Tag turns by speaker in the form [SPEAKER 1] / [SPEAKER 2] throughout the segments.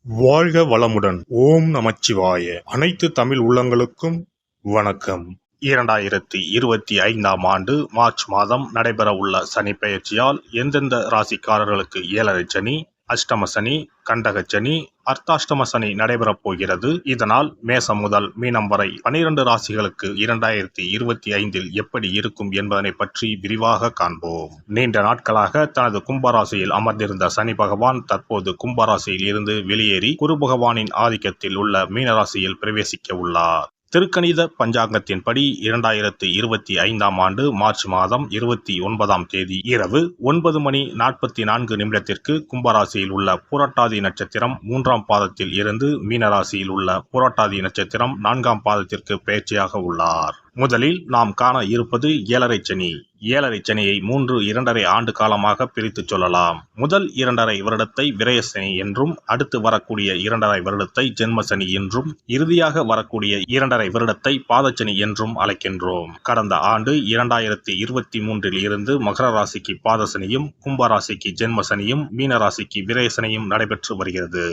[SPEAKER 1] வாழ்க வளமுடன். ஓம் நமச்சிவாய. அனைத்து தமிழ் உள்ளங்களுக்கும் வணக்கம். 2025ஆம் ஆண்டு மார்ச் மாதம் நடைபெறவுள்ள சனி பெயர்ச்சியால் எந்தெந்த ராசிக்காரர்களுக்கு ஏழரை சனி, அஷ்டம சனி, கண்டக சனி, அர்த்தாஷ்டம சனி நடைபெறப் போகிறது. இதனால் மேசம் முதல் மீனம் வரை 12 ராசிகளுக்கு 2025இல் எப்படி இருக்கும் என்பதனை பற்றி விரிவாக காண்போம். நீண்ட நாட்களாக தனது கும்பராசியில் அமர்ந்திருந்த சனி பகவான் தற்போது கும்பராசியில் இருந்து வெளியேறி குரு பகவானின் ஆதிக்கத்தில் உள்ள மீனராசியில் பிரவேசிக்க உள்ளார். திருக்கணித பஞ்சாங்கத்தின்படி 2025ஆம் ஆண்டு மார்ச் மாதம் 29ஆம் தேதி இரவு 9:44 கும்பராசியில் உள்ள புரட்டாதி நட்சத்திரம் 3ஆம் பாதத்தில் இருந்து மீனராசியில் உள்ள புரட்டாதி நட்சத்திரம் 4ஆம் பாதத்திற்கு பெயர்ச்சியாக உள்ளார். முதலில் நாம் காண இருப்பது ஏழரை சனி. ஏழரை சனியை 2.5 ஆண்டு காலமாக பிரித்து சொல்லலாம். முதல் 2.5 வருடத்தை விரயசனி என்றும், அடுத்து வரக்கூடிய 2.5 வருடத்தை ஜென்மசனி என்றும், இறுதியாக வரக்கூடிய 2.5 வருடத்தை பாதச்சனி என்றும் அழைக்கின்றோம். கடந்த ஆண்டு 2023இல் இருந்து மகர ராசிக்கு பாதசனியும், கும்பராசிக்கு ஜென்மசனியும், மீனராசிக்கு விரயசனியும் நடைபெற்று வருகிறது.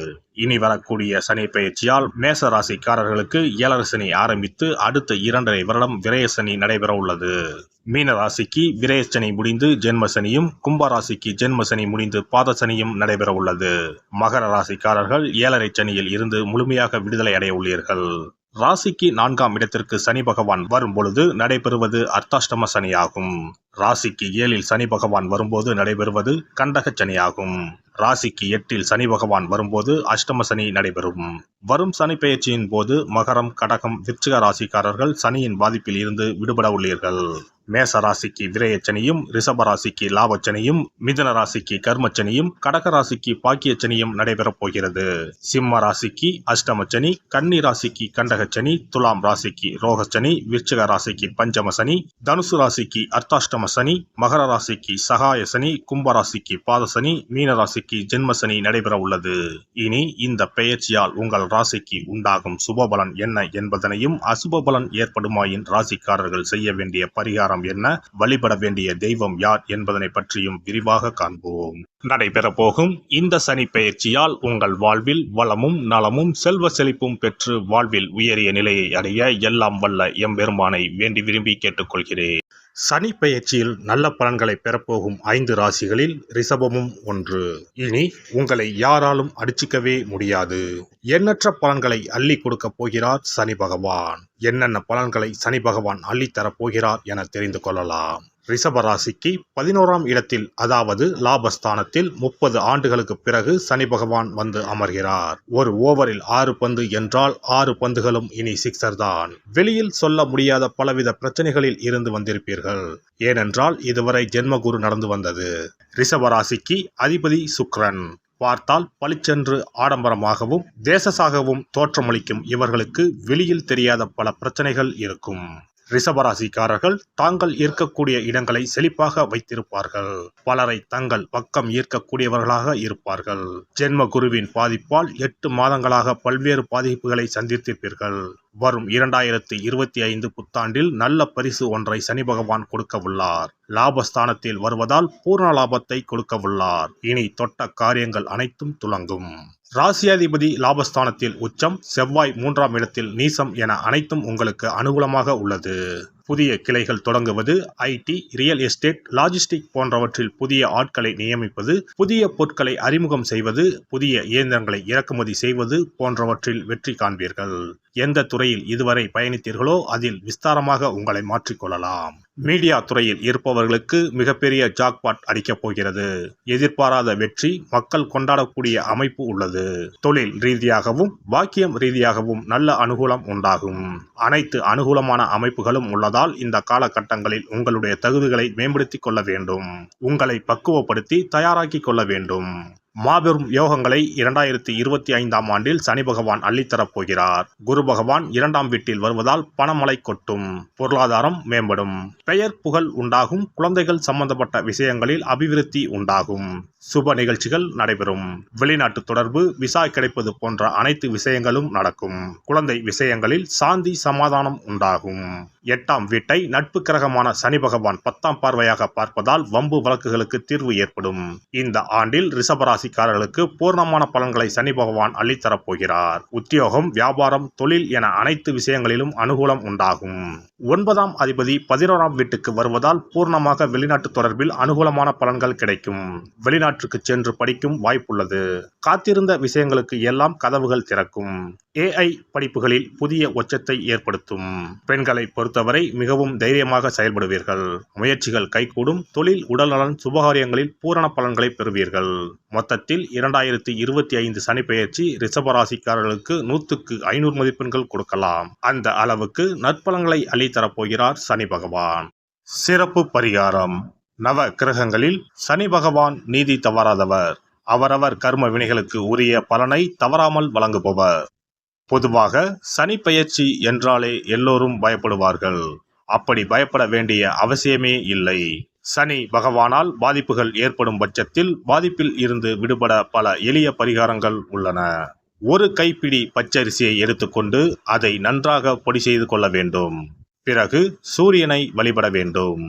[SPEAKER 1] இனி வரக்கூடிய சனி பெயர்ச்சியால் மேச ராசிக்காரர்களுக்கு ஏழரை சனி ஆரம்பித்து அடுத்த 2.5 வருடம் விரயசனி நடைபெற உள்ளது. மீன ராசிக்கு விரயசனி முடிந்து ஜென்மசனியும், கும்பராசிக்கு ஜென்மசனி முடிந்து பாதசனியும் நடைபெற உள்ளது. மகர ராசிக்காரர்கள் ஏழரை சனியில் இருந்து முழுமையாக விடுதலை அடைய உள்ளீர்கள். ராசிக்கு 4ஆம் இடத்திற்கு சனி பகவான் வரும் பொழுது நடைபெறுவது அர்த்தாஷ்டம சனியாகும். ராசிக்கு 7இல் சனி பகவான் வரும்போது நடைபெறுவது கண்டக சனியாகும். ராசிக்கு 8இல் சனி பகவான் வரும்போது அஷ்டம சனி நடைபெறும். வரும் சனி பெயர்ச்சியின் போது மகரம், கடகம், விருச்சிக ராசிக்காரர்கள் சனியின் பாதிப்பில் இருந்து விடுபட உள்ளீர்கள். மேச ராசிக்கு விரயச்சனியும், ரிஷப ராசிக்கு லாபச்சனியும், மிதுன ராசிக்கு கர்மச்சனியும், கடக ராசிக்கு பாக்கியச்சனியும் நடைபெறப் போகிறது. சிம்ம ராசிக்கு அஷ்டமச்சனி, கன்னி ராசிக்கு கண்டகச்சனி, துலாம் ராசிக்கு ரோகச்சனி, விருச்சிக ராசிக்கு பஞ்சம சனி, தனுசு ராசிக்கு அர்த்தாஷ்டம சனி, மகர ராசிக்கு சகாய சனி, கும்பராசிக்கு பாதசனி, மீன ராசிக்கு ஜென்மசனி நடைபெற உள்ளது. இனி இந்த பெயர்ச்சியால் உங்கள் ராசிக்கு உண்டாகும் சுபபலன் என்ன என்பதனையும், அசுப பலன் ஏற்படுமாயின் ராசிக்காரர்கள் செய்ய வேண்டிய பரிகாரம் என்ன, வழிபட வேண்டிய தெய்வம் யார் என்பதனை பற்றியும் விரிவாக காண்போம். நடைபெற போகும் இந்த சனி பெயர்ச்சியால் உங்கள் வாழ்வில் வளமும் நலமும் செல்வ செழிப்பும் பெற்று வாழ்வில் உயரிய நிலையை அடைய எல்லாம் வல்ல எம்பெருமானை வேண்டி விரும்பி கேட்டுக்கொள்கிறேன். சனி பெயர்ச்சியில் நல்ல பலன்களை பெறப்போகும் 5 ராசிகளில் ரிஷபமும் ஒன்று. இனி உங்களை யாராலும் அடிச்சுக்கவே முடியாது. எண்ணற்ற பலன்களை அள்ளி கொடுக்க போகிறார் சனி பகவான். என்னென்ன பலன்களை சனி பகவான் அள்ளித்தரப் போகிறார் என தெரிந்து கொள்ளலாம். ரிஷப ராசிக்கு 11ஆம் இடத்தில், அதாவது லாபஸ்தானத்தில் 30 ஆண்டுகளுக்கு பிறகு சனி பகவான் வந்து அமர்கிறார். ஒரு ஓவரில் 6 பந்து என்றால் 6 பந்துகளும் இனி சிக்ஸர் தான். வெளியில் சொல்ல முடியாத பலவித பிரச்சனைகளில் இருந்து வந்திருப்பீர்கள். ஏனென்றால் இதுவரை ஜென்மகுரு நடந்து வந்தது. ரிஷப ராசிக்கு அதிபதி சுக்கிரன். பார்த்தால் பளிச்சென்று ஆடம்பரமாகவும் தேசசாகவும் தோற்றமளிக்கும் இவர்களுக்கு வெளியில் தெரியாத பல பிரச்சனைகள் இருக்கும். ரிஷபராசிக்காரர்கள் தாங்கள் இருக்கக்கூடிய இடங்களை செழிப்பாக வைத்திருப்பார்கள். பலரை தங்கள் பக்கம் ஈர்க்கக்கூடியவர்களாக இருப்பார்கள். ஜென்ம குருவின் பாதிப்பால் 8 மாதங்களாக பல்வேறு பாதிப்புகளை சந்தித்திருப்பீர்கள். வரும் 2025 புத்தாண்டில் நல்ல பரிசு ஒன்றை சனி பகவான் கொடுக்க உள்ளார். லாபஸ்தானத்தில் வருவதால் பூர்ண லாபத்தை கொடுக்க உள்ளார். இனி தொட்ட காரியங்கள் அனைத்தும் துலங்கும். ராசியாதிபதி லாபஸ்தானத்தில் உச்சம், செவ்வாய் 3ஆம் இடத்தில் நீசம் என அனைத்தும் உங்களுக்கு அனுகூலமாக உள்ளது. புதிய கிளைகள் தொடங்குவது, ஐடி, ரியல் எஸ்டேட், லாஜிஸ்டிக் போன்றவற்றில் புதிய ஆட்களை நியமிப்பது, புதிய பொருட்களை அறிமுகம் செய்வது, புதிய இயந்திரங்களை இறக்குமதி செய்வது போன்றவற்றில் வெற்றி காண்பீர்கள். எந்த துறையில் இதுவரை பயணித்தீர்களோ அதில் விஸ்தாரமாக உங்களை மாற்றிக்கொள்ளலாம். மீடியா துறையில் இருப்பவர்களுக்கு மிகப்பெரிய ஜாக்பாட் அடிக்கப் போகிறது. எதிர்பாராத வெற்றி, மக்கள் கொண்டாடக்கூடிய அமைப்பு உள்ளது. தொழில் ரீதியாகவும் வாக்கியம் ரீதியாகவும் நல்ல அனுகூலம் உண்டாகும். அனைத்து அனுகூலமான அமைப்புகளும் உள்ளதால் இந்த காலகட்டங்களில் உங்களுடைய தகுதிகளை மேம்படுத்திக் கொள்ள வேண்டும். உங்களை பக்குவப்படுத்தி தயாராக்கி கொள்ள வேண்டும். மாபெரும் யோகங்களை 2025ஆம் ஆண்டில் சனி பகவான் அள்ளித்தரப் போகிறார். குரு பகவான் 2ஆம் வீட்டில் வருவதால் பணமழை கொட்டும். பொருளாதாரம் மேம்படும். பெயர் புகழ் உண்டாகும். குழந்தைகள் சம்பந்தப்பட்ட விஷயங்களில் அபிவிருத்தி உண்டாகும். சுப நிகழ்ச்சிகள் நடைபெறும். வெளிநாட்டு தொடர்பு, விசா கிடைப்பது போன்ற அனைத்து விஷயங்களும் நடக்கும். குழந்தை விஷயங்களில் சாந்தி சமாதானம் உண்டாகும். 8ஆம் வீட்டை நட்பு கிரகமான சனி பகவான் 10ஆம் பார்வையாக பார்ப்பதால் வம்பு வழக்குகளுக்கு தீர்வு ஏற்படும். இந்த ஆண்டில் ரிஷபராசிக்காரர்களுக்கு பூர்ணமான பலன்களை சனி பகவான் அள்ளித்தரப் போகிறார். உத்தியோகம், வியாபாரம், தொழில் என அனைத்து விஷயங்களிலும் அனுகூலம் உண்டாகும். 9ஆம் அதிபதி 11ஆம் வீட்டுக்கு வருவதால் பூர்ணமாக வெளிநாட்டு தொடர்பில் அனுகூலமான பலன்கள் கிடைக்கும். வெளிநாட்டுக்கு சென்று படிக்கும் வாய்ப்புள்ளது. காத்திருந்த விஷயங்களுக்கு எல்லாம் கதவுகள் திறக்கும். AI படிப்புகளில் புதிய உச்சத்தை ஏற்படுத்தும். பெண்களை பொறுத்தவரை மிகவும் தைரியமாக செயல்படுவீர்கள். முயற்சிகள் கைகூடும். தொழில், உடல்நலன், சுபகாரியங்களில் பூரண பலன்களை பெறுவீர்கள். மொத்தத்தில் 2025 சனி பெயர்ச்சி ரிஷபராசிக்காரர்களுக்கு 100க்கு 500 மதிப்பெண்கள் கொடுக்கலாம். அந்த அளவுக்கு நற்பலன்களை அள்ளித்தரப்போகிறார் சனி பகவான். சிறப்பு பரிகாரம். நவ கிரகங்களில் சனி பகவான் நீதி தவறாதவர். அவரவர் கர்ம வினைகளுக்கு உரிய பலனை தவறாமல் வழங்குபவர். பொதுவாக சனி பெயர்ச்சி என்றாலே எல்லோரும் பயப்படுவார்கள். அப்படி பயப்பட வேண்டிய அவசியமே இல்லை. சனி பகவானால் பாதிப்புகள் ஏற்படும் பட்சத்தில் பாதிப்பில் இருந்து விடுபட பல எளிய பரிகாரங்கள் உள்ளன. ஒரு கைப்பிடி பச்சரிசியை எடுத்துக்கொண்டு அதை நன்றாக பொடி செய்து கொள்ள வேண்டும். பிறகு சூரியனை வழிபட வேண்டும்.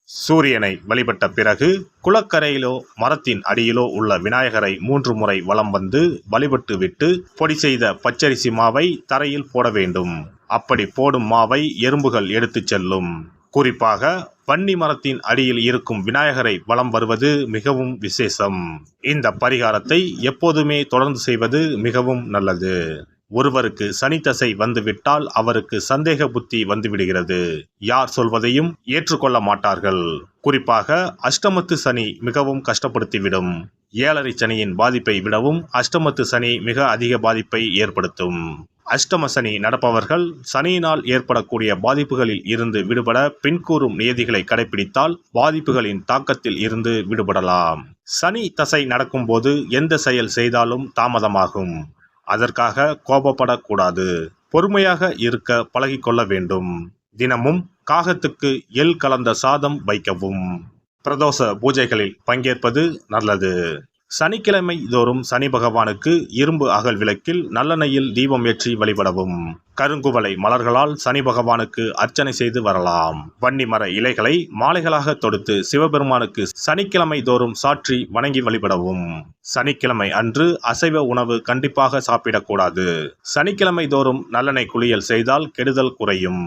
[SPEAKER 1] சூரியனை வழிபட்ட பிறகு குளக்கரையிலோ மரத்தின் அடியிலோ உள்ள விநாயகரை 3 முறை வலம் வந்து வழிபட்டு விட்டு பொடி செய்த பச்சரிசி மாவை தரையில் போட வேண்டும். அப்படி போடும் மாவை எறும்புகள் எடுத்துச் செல்லும். குறிப்பாக வன்னி மரத்தின் அடியில் இருக்கும் விநாயகரை வலம் வருவது மிகவும் விசேஷம். இந்த பரிகாரத்தை எப்போதுமே தொடர்ந்து செய்வது மிகவும் நல்லது. ஒருவருக்கு சனி தசை வந்துவிட்டால் அவருக்கு சந்தேக புத்தி வந்துவிடுகிறது. யார் சொல்வதையும் ஏற்றுக்கொள்ள மாட்டார்கள். குறிப்பாக அஷ்டமத்து சனி மிகவும் கஷ்டப்படுத்திவிடும். 7.5 சனியின் பாதிப்பை விடவும் அஷ்டமத்து சனி மிக அதிக பாதிப்பை ஏற்படுத்தும். அஷ்டம சனி நடப்பவர்கள் சனியினால் ஏற்படக்கூடிய பாதிப்புகளில் இருந்து விடுபட பின்கூறும் நியதிகளை கடைபிடித்தால் பாதிப்புகளின் தாக்கத்தில் இருந்து விடுபடலாம். சனி தசை நடக்கும்போது எந்த செயல் செய்தாலும் தாமதமாகும். அதற்காக கோபப்படக்கூடாது. பொறுமையாக இருக்க பழகிக்கொள்ள வேண்டும். தினமும் காகத்துக்கு எள் கலந்த சாதம் வைக்கவும். பிரதோஷ பூஜைகளில் பங்கேற்பது நல்லது. சனிக்கிழமை தோறும் சனி பகவானுக்கு இரும்பு அகல் விளக்கில் நல்லெண்ணெயில் தீபம் ஏற்றி வழிபடவும். கருங்குவளை மலர்களால் சனி பகவானுக்கு அர்ச்சனை செய்து வரலாம். வன்னி மர இலைகளை மாலைகளாக தொடுத்து சிவபெருமானுக்கு சனிக்கிழமை தோறும் சாற்றி வணங்கி வழிபடவும். சனிக்கிழமை அன்று அசைவ உணவு கண்டிப்பாக சாப்பிடக்கூடாது. சனிக்கிழமை தோறும் நல்லெண்ணெய் குளியல் செய்தால் கெடுதல் குறையும்.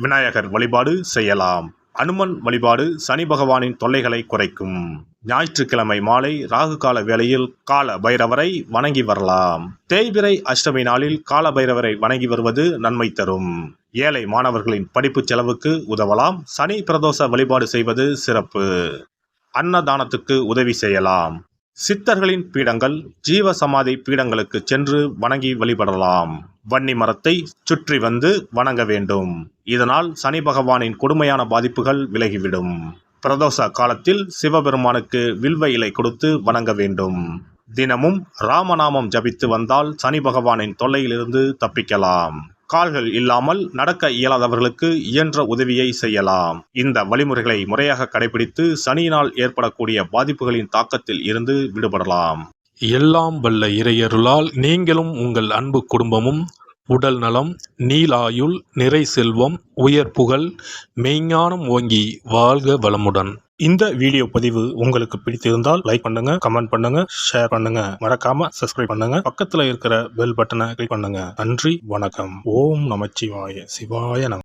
[SPEAKER 1] விநாயகர் வழிபாடு செய்யலாம். அனுமன் வழிபாடு சனி பகவானின் தொல்லைகளை குறைக்கும். ஞாயிற்றுக்கிழமை மாலை ராகு கால வேளையில் கால பைரவரை வணங்கி வரலாம். தேய்பிறை அஷ்டமி நாளில் கால பைரவரை வணங்கி வருவது நன்மை தரும். ஏழை மாணவர்களின் படிப்பு செலவுக்கு உதவலாம். சனி பிரதோஷ வழிபாடு செய்வது சிறப்பு. அன்னதானத்துக்கு உதவி செய்யலாம். சித்தர்களின் பீடங்கள், ஜீவ சமாதி பீடங்களுக்கு சென்று வணங்கி வழிபடலாம். வன்னி மரத்தை சுற்றி வந்து வணங்க வேண்டும். இதனால் சனி பகவானின் கொடுமையான பாதிப்புகள் விலகிவிடும். பிரதோஷ காலத்தில் சிவபெருமானுக்கு வில்வ இலை கொடுத்து வணங்க வேண்டும். தினமும் ராமநாமம் ஜபித்து வந்தால் சனி பகவானின் தொல்லையிலிருந்து தப்பிக்கலாம். கால்கள் இல்லாமல் நடக்க இயலாதவர்களுக்கு இயன்ற உதவியை செய்யலாம். இந்த வழிமுறைகளை முறையாக கடைபிடித்து சனியினால் ஏற்படக்கூடிய பாதிப்புகளின் தாக்கத்தில் இருந்து விடுபடலாம்.
[SPEAKER 2] எல்லாம் வல்ல இறையருளால் நீங்களும் உங்கள் அன்பு குடும்பமும் உடல் நலம், நீலாயுள், நிறை செல்வம், உயர் புகழ், மெய்ஞானம் ஓங்கி வாழ்க வளமுடன்.
[SPEAKER 1] இந்த வீடியோ பதிவு உங்களுக்கு பிடித்திருந்தால் லைக் பண்ணுங்க, கமெண்ட் பண்ணுங்க, ஷேர் பண்ணுங்க. மறக்காம சப்ஸ்கிரைப் பண்ணுங்க. பக்கத்துல இருக்கிற பெல் பட்டனை கிளிக் பண்ணுங்க. நன்றி, வணக்கம். ஓம் நமச்சிவாய. சிவாய நம.